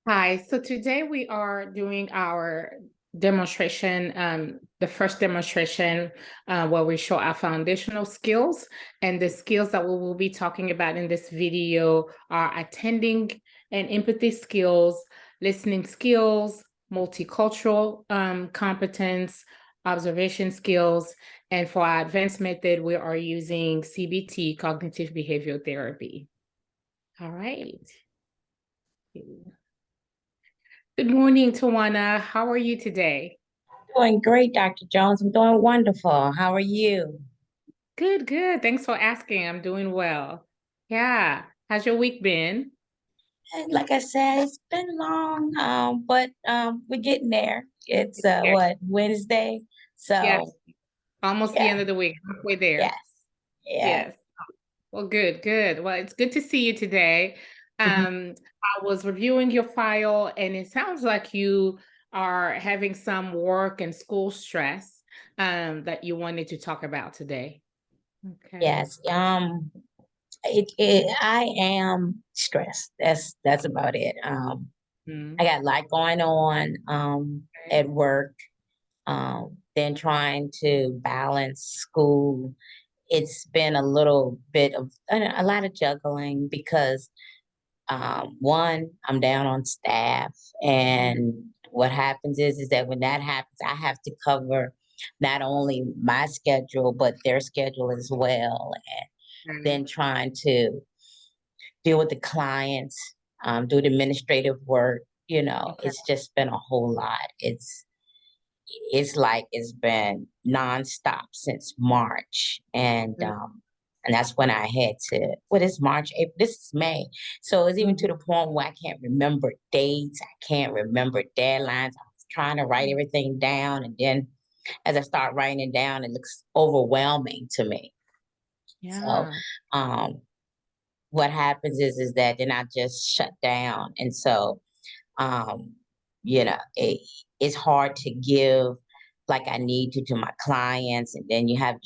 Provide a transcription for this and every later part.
Hi, so today we are doing our demonstration, the first demonstration where we show our foundational skills. And the skills that we will be talking about in this video are attending and empathy skills, listening skills, multicultural competence, observation skills. And for our advanced method, we are using CBT, cognitive behavioral therapy. All right. Good morning, Tawana. How are you today? Doing great, Dr. Jones. I'm doing wonderful. How are you? Good, good. Thanks for asking. I'm doing well. Yeah. How's your week been? And like I said, it's been long, but we're getting there. It's Yeah. Wednesday. Yes. So Almost the yeah, end of the week. Halfway there. yes, yes. Yes. Well, good, good. Well, it's good to see you today. Mhm. I was reviewing your file, and it sounds like you are having some work and school stress that you wanted to talk about today. Okay. Yes. I am stressed. That's about it. I Mm, got a lot going on okay. at work. Then trying to balance school. It's been a little bit of a lot of juggling because one, I'm down on staff, Mm, and what happens is that when that happens, I have to cover not only my schedule but their schedule as well, and okay. then trying to deal with the clients, do the administrative work. Okay. It's just been a whole lot. It's like it's been nonstop since March, Mm, and that's when I had to. What is March? April, this is May, so it's even to mhm. the point where I can't remember dates. I can't remember deadlines. I was trying to write everything down, and then as I start writing it down, it looks overwhelming to me. So, Yeah. um, what happens is that then I just shut down, and so um, it's hard to give like I need to my clients, and then you have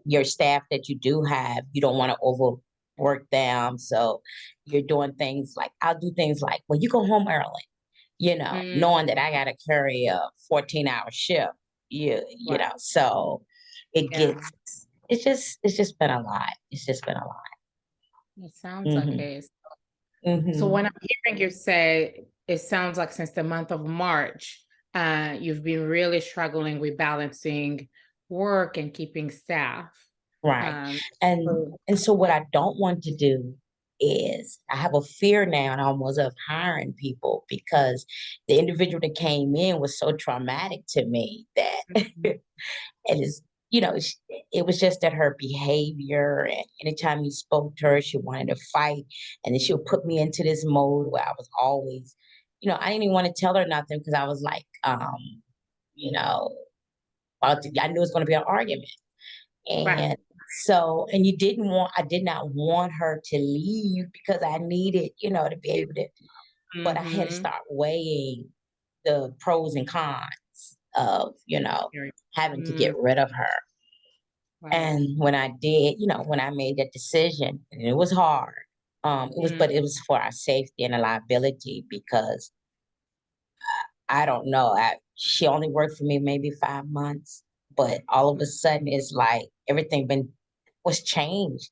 your staff that you do have. You don't want to overwork them, so you're doing things like I'll do things like, well, you go home early, Mm, knowing that I got to carry a 14-hour shift. right. So it Yeah. gets it's just been a lot. It's just been a lot. It sounds like Hmm. it. So Hmm. when I'm hearing you say it sounds like since the month of March, you've been really struggling with balancing work and keeping staff. Right. Um, And so, and so what I don't want to do is I have a fear now almost of hiring people because the individual that came in was so traumatic to me that mhm, it is, it was just that her behavior, and anytime you spoke to her, she wanted to fight. And then she'll put me into this mode where I was always, I didn't even want to tell her nothing because I was like, you know, I knew it was going to be an argument. right. And I did not want her to leave because I needed, to be able to, but I had to Mm-hmm. start weighing the pros and cons of, having to Mm, get rid of her. right. And when I did, when I made that decision, and it was hard, Mm, but it was for our safety and a liability because I don't know. She only worked for me maybe 5 months, but all of a sudden it's like everything been was changed.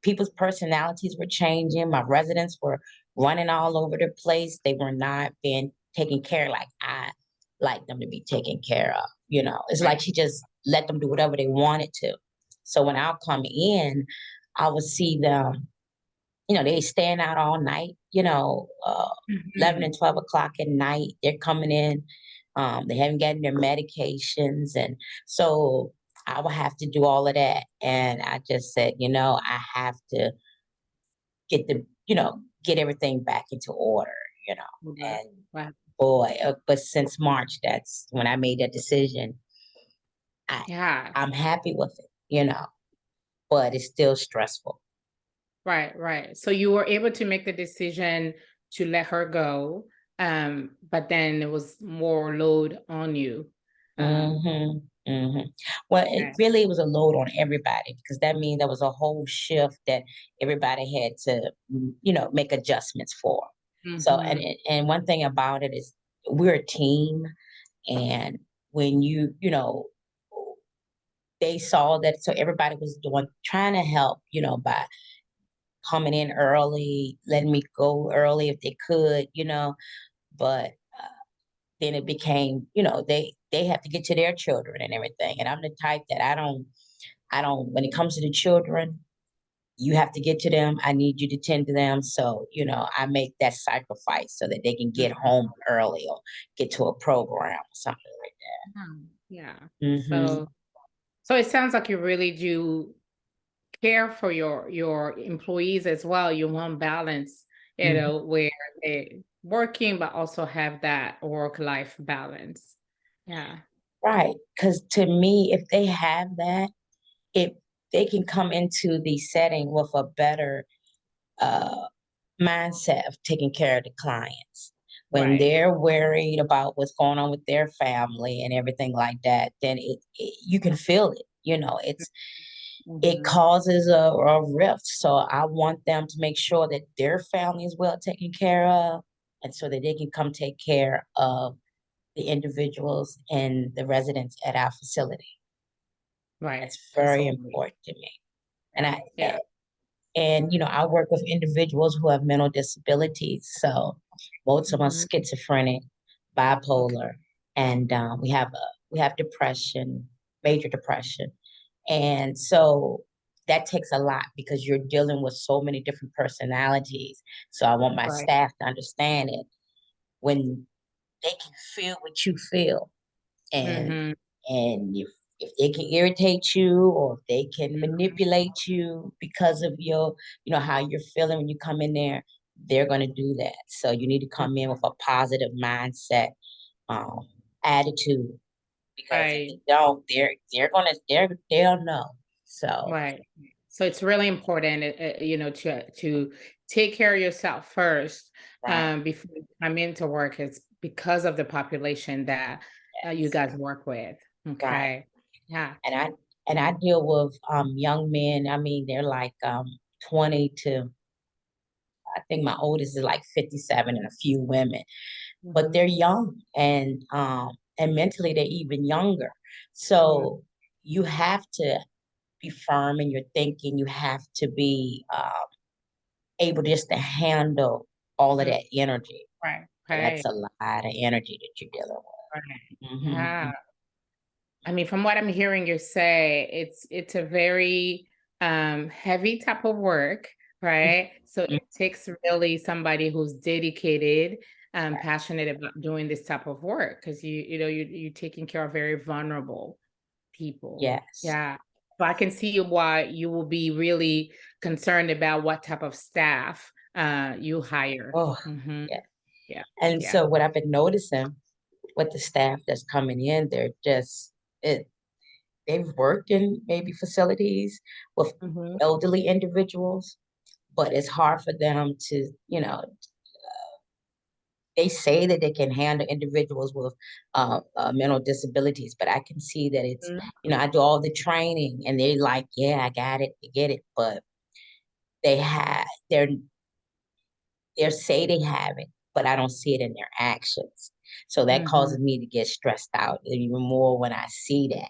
People's personalities were changing. My residents were running all over the place. They were not being taken care of like I like them to be taken care of. It's right. like she just let them do whatever they wanted to. So when I'll come in, I would see them, they staying out all night, 11 Mhm. and 12 o'clock at night. They're coming in. They haven't gotten their medications. And so I will have to do all of that. And I just said, I have to get everything back into order, you know. Right. And Right. boy, but since March, that's when I made that decision. I, Yeah. I'm happy with it, but it's still stressful. Right, right. So you were able to make the decision to let her go, but then it was more load on you. Um, Mhm, mhm. Well, it okay. really was a load on everybody because that means there was a whole shift that everybody had to, make adjustments for. So, Mm-hmm. and one thing about it is we're a team, and when they saw that, so everybody was trying to help, by coming in early, letting me go early if they could, but then it became, they have to get to their children and everything. And I'm the type that I don't, when it comes to the children, you have to get to them. I need you to tend to them. So, I make that sacrifice so that they can get home early or get to a program or something like Yeah. that. So so it sounds like you really do care for your employees as well. You want balance, Mhm. where they working but also have that work-life balance. Yeah. Right. Because to me, if they have that, if they can come into the setting with a better uh, mindset of taking care of the clients. When Right. they're worried about what's going on with their family and everything like that, then you can feel it. It Mm-hmm. causes a rift. So I want them to make sure that their family is well taken care of, and so that they can come take care of the individuals and the residents at our facility. Right. That's very Absolutely. important to me. And I Yeah. and I work with individuals who have mental disabilities. So most of them are Mhm. schizophrenic, Okay. bipolar, and we have depression, major depression, and so that takes a lot because you're dealing with so many different personalities. So I want my Right. staff to understand it when they can feel what you feel, and Mhm. if they can irritate you or if they can Mhm. manipulate you because of how you're feeling when you come in there, they're going to do that. So you need to come in with a positive mindset, um, attitude, because if Right. you don't, they'll know. So Right. So it's really important, to take care of yourself first, right, before you come into work. It's because of the population that you yes, guys work with. right. Okay. Yeah. And I deal with young men. I mean, they're like 20 to, I think my oldest is like 57, and a few women, but Hmm. they're young, and mentally they're even younger. Yeah. So you have to be firm in your thinking. You have to be able just to handle all of Mm. that energy. Right. And that's Right. a lot of energy that you're dealing Right. with. Yeah. I mean, from what I'm hearing you say, it's a very heavy type of work, right? So Hmm. it takes really somebody who's dedicated, Right. passionate about doing this type of work, because you're taking care of very vulnerable people. Yes. Yeah. So I can see why you will be really concerned about what type of staff you hire. Oh, Hmm. yeah. Yeah. And Yeah. so what I've been noticing with the staff that's coming in, it they've worked in maybe facilities with Hmm. elderly individuals, but it's hard for them to, they say that they can handle individuals with mental disabilities, but I can see that I do all the training and they're like, yeah, I got it, I get it, but they have, they say they have it, but I don't see it in their actions. So that Hmm. causes me to get stressed out even more when I see that.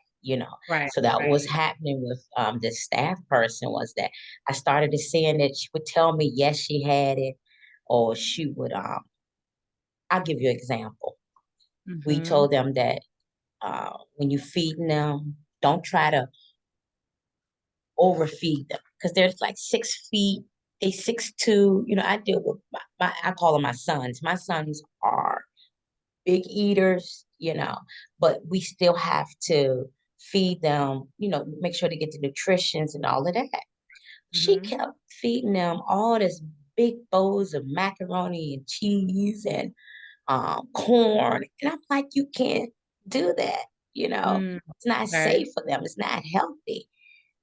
Right. So that was Right. happening with the staff person was that I started to seeing that she would tell me, yes, she had it, or she would, I'll give you an example. We Hmm. told them that when you feeding them, don't try to overfeed them because they're like 6 feet. They 6'2". I deal with I call them my sons. My sons are big eaters, but we still have to feed them, make sure they get the nutritions and all of that. She Hmm. kept feeding them all this big bowls of macaroni and cheese and corn. And I'm like, you can't do that. Mm. It's not Okay. safe for them. It's not healthy.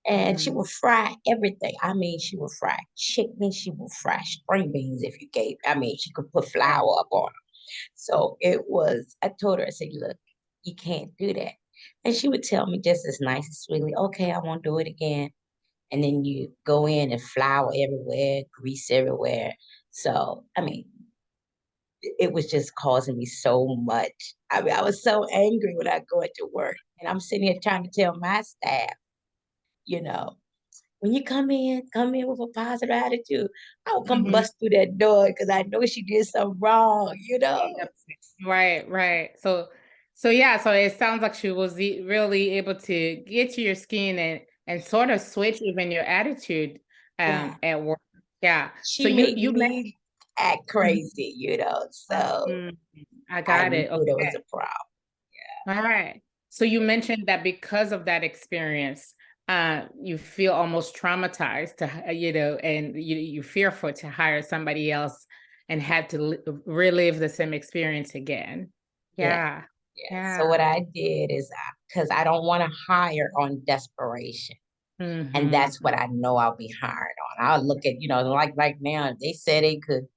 And she Mhm. would fry everything. I mean, she would fry chicken. She would fry string beans if you gave. I mean, she could put Right. flour up on them. So I told her, I said, look, you can't do that. And she would tell me just as nice as sweetly, okay, I won't do it again. And then you go in and flour everywhere, grease everywhere. So, I mean, it was just causing me so much. I mean, I was so angry when I go into work, and I'm sitting here trying to tell my staff, you know, when you come in with a positive attitude. I will come Mhm. bust through that door because I know she did something wrong, you know. Yep. Right, right. So yeah, so it sounds like she was really able to get to your skin and sort of switch even your attitude Yeah, at work. Yeah. So she you made you met me act Mhm. crazy, you know. So Mhm. I I got knew it. there Okay. was a problem. All right. So you mentioned that because of that experience, you feel almost traumatized to, and you fearful to hire somebody else and had to relive the same experience again. Yeah, Yeah. yeah. So Yeah. what I did is because I don't want to hire on desperation. And Mm-hmm. that's what I know I'll be hired on. I'll look at, like now, if they said they could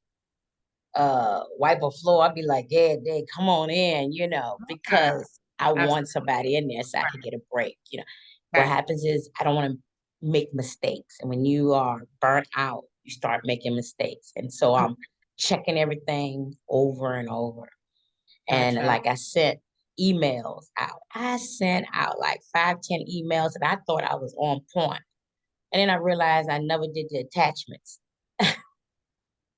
wipe a floor, I'd be like, yeah, they come on in, Yeah. because I want Absolutely. somebody in there so I can get a break. What Okay. happens is I don't want to make mistakes. And when you are burnt out, you start making mistakes. And so I'm checking everything over and over. And Gotcha. like I sent emails out. I sent out like 5, 10 emails and I thought I was on point. And then I realized I never did the attachments.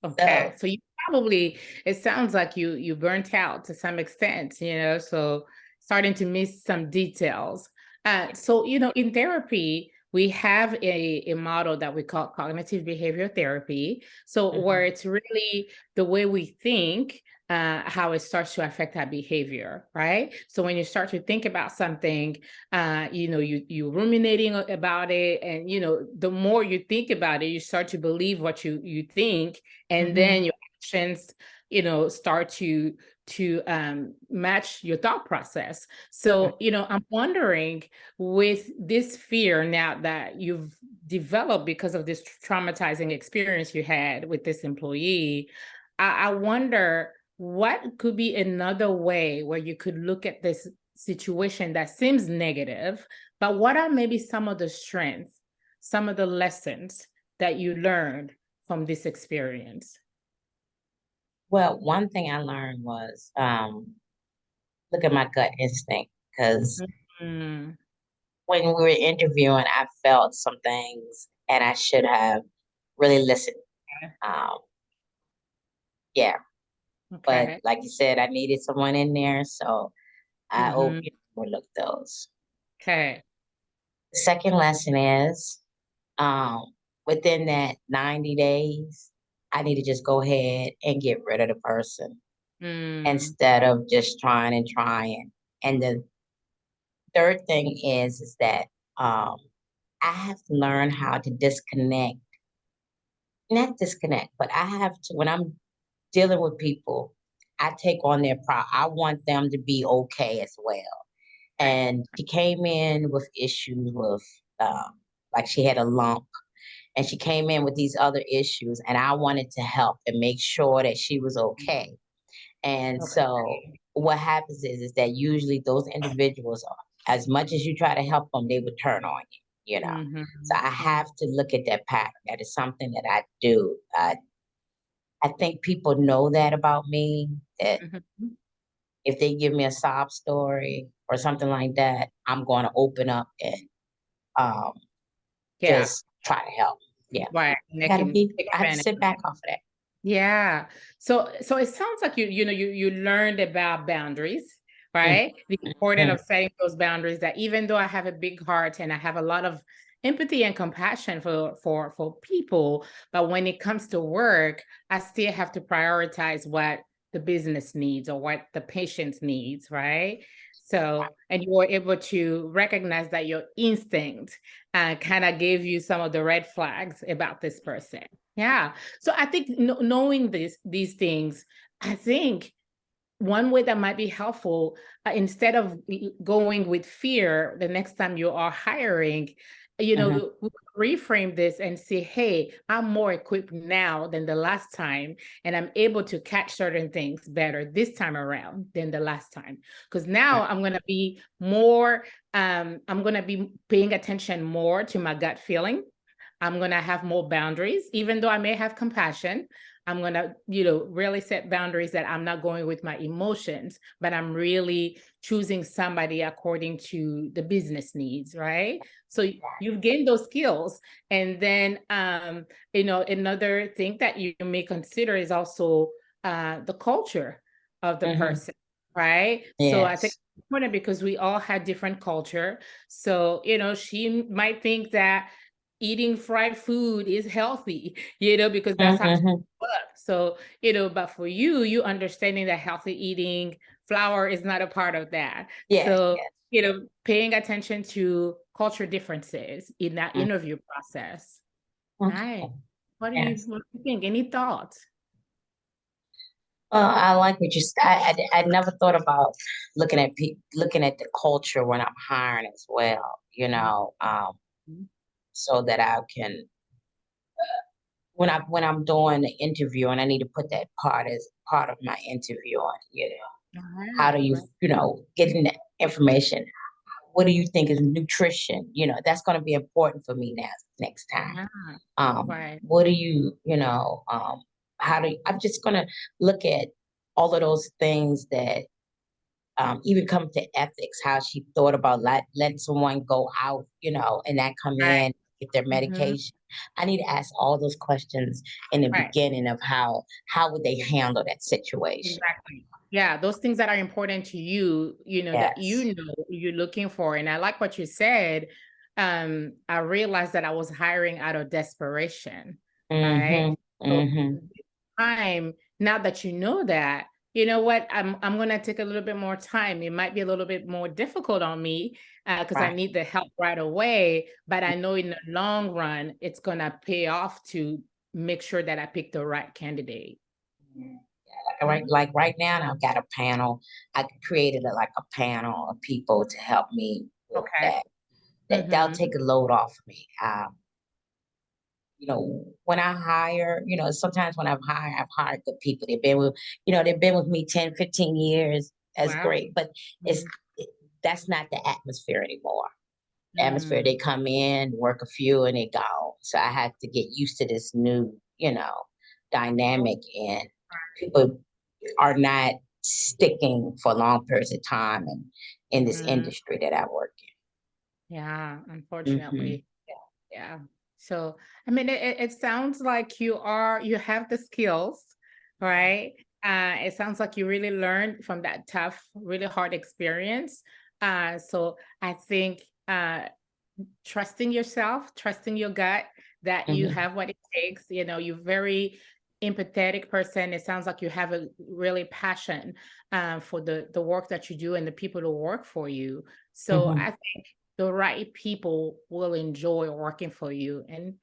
Okay. So So you probably, it sounds like you burnt out to some extent, so starting to miss some details. So, in therapy, we have a model that we call cognitive behavior therapy. So where mhm, it's really the way we think, how it starts to affect our behavior, right? So when you start to think about something, you ruminating about it, and the more you think about it, you start to believe what you think, and then mhm, your actions start to match your thought process. mm, So I'm wondering, with this fear now that you've developed because of this traumatizing experience you had with this employee, I wonder what could be another way where you could look at this situation that seems negative, but what are maybe some of the strengths, some of the lessons that you learned from this experience? Well, one thing I learned was look at my gut instinct because Mm, when we were interviewing, I felt some things and I should have really listened. Um, yeah, but okay. like you said, I needed someone in there, so I Hmm. overlooked those. Okay. The second lesson is within that 90 days, I need to just go ahead and get rid of the person Mm, instead of just trying and trying. And the third thing is that um, I have to learn how to disconnect, not disconnect, but I have to, when I'm dealing with people, I take on their pride. I want them to be okay as well. right. And she came in with issues with, like she had a lump, and she came in with these other issues, and I wanted to help and make sure that she was okay. And Okay. so what happens is that usually those individuals, as much as you try to help them, they would turn on you. So I Mm-hmm. have to look at that pattern. That is something that I do. I think people know that about me, that Hmm. if they give me a sob story or something like that, I'm going to open up and um, Yeah. just try to help. Yeah. Right. And they I gotta can be, take I have to advantage sit of back it. off of that. Yeah. So it sounds like you learned about boundaries, Mm, right? The importance mm, of setting those boundaries, that even though I have a big heart and I have a lot of empathy and compassion for people, but when it comes to work, I still have to prioritize what the business needs or what the patient's needs, right? So, and you were able to recognize that your instinct kind of gave you some of the red flags about this person. Yeah. So I think knowing these things, I think one way that might be helpful, instead of going with fear the next time you are hiring, mhm, we reframe this and say, hey, I'm more equipped now than the last time, and I'm able to catch certain things better this time around than the last time. Because now right, I'm going to be paying attention more to my gut feeling. I'm going to have more boundaries, even though I may have compassion. I'm going to, really set boundaries that I'm not going with my emotions, but I'm really choosing somebody according to the business needs, right? So you've gained those skills. And then, another thing that you may consider is also the culture of the Mm-hmm. person, right? So I think Yes. it's important because we all have different culture. So, she might think that eating fried food is healthy, because that's how she Mm-hmm. grew up. So, but for you, you understanding that healthy eating, flour is not a part of that. Yes. So, Yes. paying attention to culture differences in that Mm. interview process. Nice. Okay. Yes. What do you think? Any thoughts? I like what you said. I never thought about looking at the culture when I'm hiring as well, Mhm. so that I can when I'm doing the interview and I need to put that part as part of my interview on, All how do right, you, right. getting that information? What do you think is nutrition? That's going to be important for me next time. Yeah, right. What do you, how do I'm just going to look at all of those things that even come to ethics, how she thought about letting someone go out, and that come Right. in, get their Mhm. medication. I need to ask all those questions in the Right. beginning of how would they handle that situation. Exactly. Yeah, those things that are important to you, that Yes. you're looking for. And I like what you said. I realized that I was hiring out of desperation, right? Mm-hmm. So Mm-hmm. time, now that you know that, you know what, I'm gonna take a little bit more time. It might be a little bit more difficult on me because I Right. need the help right away, but I know in the long run, it's gonna pay off to make sure that I pick the right candidate. Yeah, like right now, I've got a panel. I created like a panel of people to help me with Okay. that. That'll Mm-hmm. take a load off of me. When I hire, sometimes when I've hired good people. They've been with me 10, 15 years. That's Wow. great. But it's Mhm. it, that's not the atmosphere anymore. Atmosphere, Mm. they come in, work a few, and they go. So I have to get used to this new, dynamic, and people are not sticking for long periods of time in this Mhm. industry that I work Yeah, in. Hmm. unfortunately. Yeah. So, I mean, it sounds like you have the skills, right? It sounds like you really learned from that tough, really hard experience. So I think trusting yourself, trusting your gut that you Hmm. have what it takes. You're very empathetic person. It sounds like you have a really passion for the work that you do and the people who work for you. So Hmm. I think the right people will enjoy working for you. And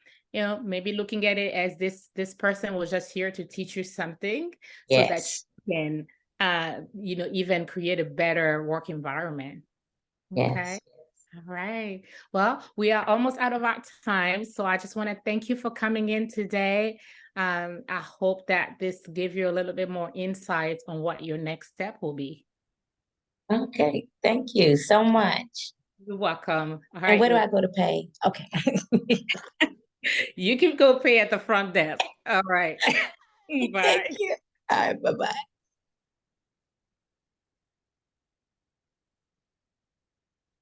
maybe looking at it as this person was just here to teach you something so that Yes. you can even create a better work environment. Okay. Yes. All right. Well, we are almost out of our time. So I just want to thank you for coming in today. I hope that this gave you a little bit more insight on what your next step will be. Okay. Thank you so much. You're welcome. All And right. where do Well, I go to pay? Okay. you can go pay at the front desk. All right. Thank Bye. you. All right. Bye bye.